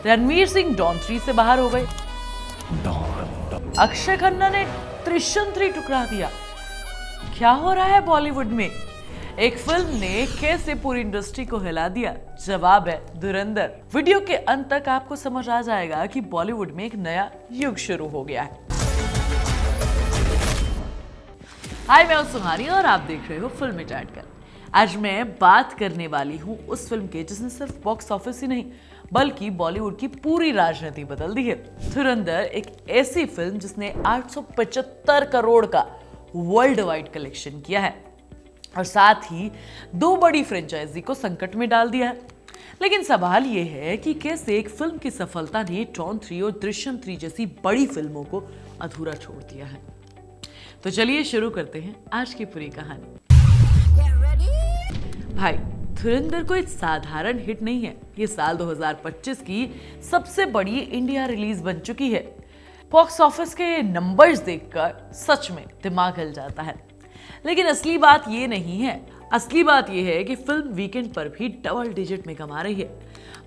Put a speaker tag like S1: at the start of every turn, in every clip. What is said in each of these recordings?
S1: Ranveer Singh don 3 से बाहर हो गए। अक्षय खन्ना ने दृश्यम 3 ठुकरा दिया। क्या हो रहा है बॉलीवुड में? एक फिल्म ने कैसे पूरी इंडस्ट्री को हिला दिया? जवाब है धुरंधर। वीडियो के अंत तक आपको समझ आ जाएगा कि बॉलीवुड में एक नया युग शुरू हो गया है। हाय, मैं हूं सुहानी और आप देख रहे हो फिल्मी चैट। आज मैं बात करने वाली हूं उस फिल्म के जिसने सिर्फ बॉक्स ऑफिस ही नहीं बल्कि बॉलीवुड की पूरी राजनीति बदल दी है। धुरंधर एक ऐसी फिल्म जिसने 875 करोड़ का वर्ल्ड वाइड कलेक्शन किया है और साथ ही 2 बड़ी फ्रेंचाइजी को संकट में डाल दिया है। लेकिन सवाल यह है कि कैसे एक फिल्म की सफलता ने डॉन 3 और दृश्यम 3 जैसी बड़ी फिल्मों को अधूरा छोड़ दिया है। तो चलिए शुरू करते हैं आज की पूरी कहानी। भाई, धुरंधर कोई साधारण हिट नहीं है। ये साल 2025 की सबसे बड़ी इंडिया रिलीज बन चुकी है। बॉक्स ऑफिस के नंबर्स देखकर सच में दिमाग हिल जाता है। लेकिन असली बात ये नहीं है। असली बात ये है कि फिल्म वीकेंड पर भी डबल डिजिट में कमा रही है।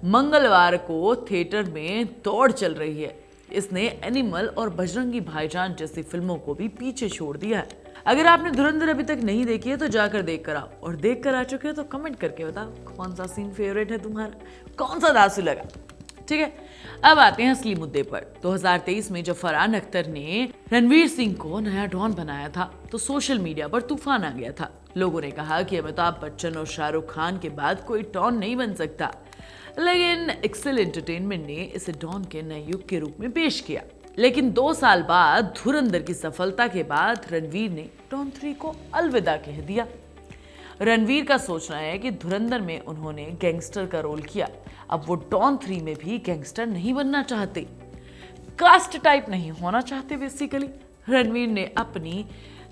S1: मंगलवार को थिएटर में दौड़ चल रही है। इसने एनिमल और बजरंगी भाईजान जैसी फिल्मों को भी पीछे छोड़ दिया है। अगर आपने धुरंधर अभी तक नहीं देखी है तो जाकर देख कर आओ, और देख कर आ चुके हो तो कमेंट करके बताओ कौन सा सीन फेवरेट है तुम्हारा, कौन सा दासू लगा। ठीक है, अब आते हैं असली मुद्दे पर। 2023 में जब फरहान अख्तर ने रणवीर सिंह को नया डॉन बनाया था तो सोशल मीडिया पर तूफान आ गया था। लोगों ने कहा कि अमिताभ बच्चन और शाहरुख खान के बाद कोई डॉन नहीं बन सकता। लेकिन एक्सेल एंटरटेनमेंट ने इसे डॉन के नए युग के रूप में पेश किया। लेकिन 2 साल बाद धुरंधर की सफलता के बाद रणवीर ने डॉन 3 को अलविदा कह दिया। रणवीर का सोचना है कि धुरंधर में उन्होंने गैंगस्टर का रोल किया, अब वो डॉन 3 में भी गैंगस्टर नहीं बनना चाहते, कास्ट टाइप नहीं होना चाहते। बेसिकली रणवीर ने अपनी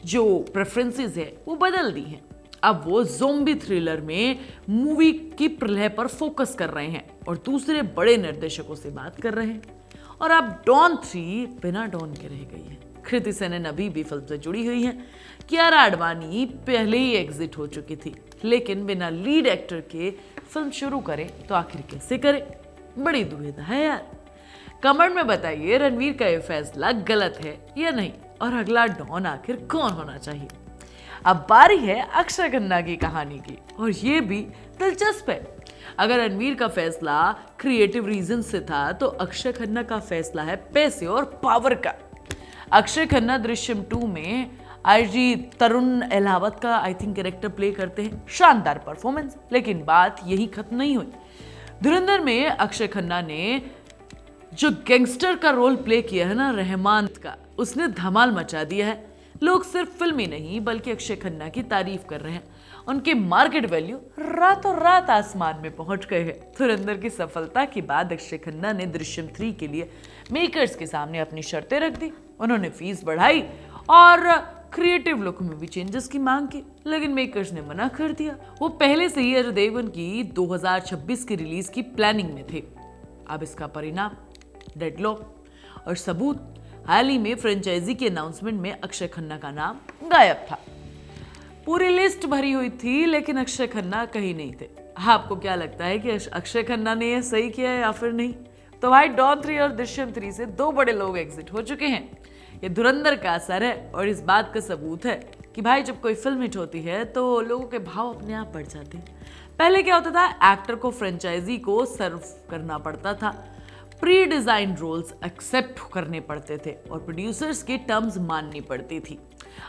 S1: जो प्रेफरेंसेस है वो बदल दी हैं। अब वो ज़ोंबी थ्रिलर में मूवी की प्रलय पर फोकस कर रहे हैं और दूसरे बड़े निर्देशकों से बात कर रहे हैं। और अब डॉन 3 बिना डॉन के रह गई है। कृति सेनन अभी भी फिल्म से जुड़ी हुई है। कियारा आडवाणी पहले ही एग्जिट हो चुकी थी, लेकिन बिना लीड एक्टर के फिल्म शुरू करें तो आखिर कैसे करें? बड़ी दुविधा है यार। कमेंट में बताइए रणवीर का यह फैसला गलत है या नहीं, और अगला डॉन आखिर कौन होना चाहिए। अब बारी है अक्षय खन्ना की कहानी की, और ये भी दिलचस्प है। अगर रणवीर का फैसला क्रिएटिव रीजन से था तो अक्षय खन्ना का फैसला है पैसे और पावर का। अक्षय खन्ना दृश्यम 2 में आईजी तरुण अहलावत का आई थिंक कैरेक्टर प्ले करते हैं। शानदार परफॉर्मेंस। लेकिन बात यही खत्म नहीं हुई। धुरंधर में अक्षय खन्ना ने जो गैंगस्टर का रोल प्ले किया है ना, रहमान का, उसने धमाल मचा दिया है। लोग सिर्फ फिल्म ही नहीं बल्कि अक्षय खन्ना की तारीफ कर रहे हैं। उनके मार्केट वैल्यू रातों रात आसमान में पहुंच गए हैं। धुरंधर की सफलता के बाद अक्षय खन्ना ने दृश्यम 3 के लिए मेकर्स के सामने अपनी शर्तें रख दी। उन्होंने फीस बढ़ाई और क्रिएटिव लुक में भी चेंजेस की मांग की, लेकिन मेकर्स ने मना कर दिया। वो पहले से ही अजय देवगन की 2026 की रिलीज की प्लानिंग में थे। अब इसका परिणाम डेडलॉक और सबूत। हाल ही में फ्रेंचाइजी के अनाउंसमेंट में अक्षय खन्ना का नाम गायब था। पूरी लिस्ट भरी हुई थी लेकिन अक्षय खन्ना कहीं नहीं थे। आपको क्या लगता है कि अक्षय खन्ना ने यह सही किया है या फिर नहीं? तो भाई, डॉन 3 और दृश्यम 3 से 2 बड़े लोग एग्जिट हो चुके हैं। ये धुरंधर का असर है और इस बात का सबूत है कि भाई जब कोई फिल्म हिट होती है तो लोगों के भाव अपने आप बढ़ जाते हैं। पहले क्या होता था, एक्टर को फ्रेंचाइजी को सर्व करना पड़ता था, प्री डिजाइन रोल्स एक्सेप्ट करने पड़ते थे और प्रोड्यूसर्स की टर्म्स माननी पड़ती थी।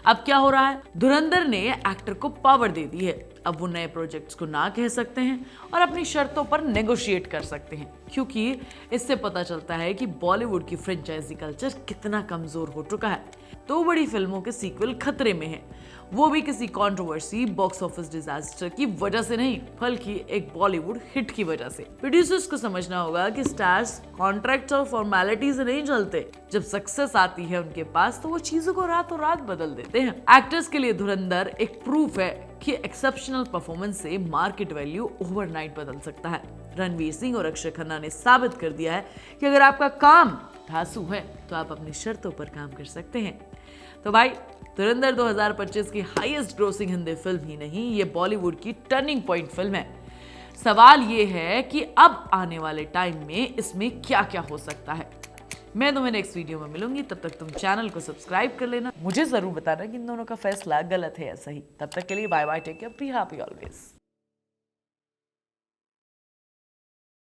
S1: अब क्या हो रहा है, धुरंधर ने एक्टर को पावर दे दी है। अब वो नए प्रोजेक्ट्स को ना कह सकते हैं और अपनी शर्तों पर नेगोशिएट कर सकते हैं, क्योंकि इससे पता चलता है कि बॉलीवुड की फ्रेंचाइजी कल्चर कितना कमजोर हो चुका है। 2 बड़ी फिल्मों के सीक्वल खतरे में हैं, वो भी किसी कंट्रोवर्सी, बॉक्स ऑफिस डिजास्टर की वजह से नहीं बल्कि एक बॉलीवुड हिट की वजह से। प्रोड्यूसर्स को समझना होगा कि स्टार्स कॉन्ट्रैक्ट और फॉर्मेलिटी से नहीं चलते। जब सक्सेस आती है उनके पास तो वो चीजों को रातों रात बदल देते हैं। एक्टर्स के लिए धुरंधर एक प्रूफ है कि एक्सेप्शनल परफॉर्मेंस से मार्केट वैल्यू ओवरनाइट बदल सकता है। रणवीर सिंह और अक्षय खन्ना ने साबित कर दिया है कि अगर आपका काम धांसू है तो आप अपनी शर्तों पर काम कर सकते हैं। तो भाई, धुरंधर 2025 की हाईएस्ट ग्रोसिंग हिंदी फिल्म ही नहीं, ये बॉलीवुड की टर्निंग पॉइंट फिल्म है। सवाल ये है कि अब आने वाले टाइम में इसमें क्या क्या हो सकता है। मैं तुम्हें नेक्स्ट वीडियो में मिलूंगी, तब तक तुम चैनल को सब्सक्राइब कर लेना। मुझे जरूर बताना कि इन दोनों का फैसला गलत है या सही। तब तक के लिए bye bye, take care, be happy always.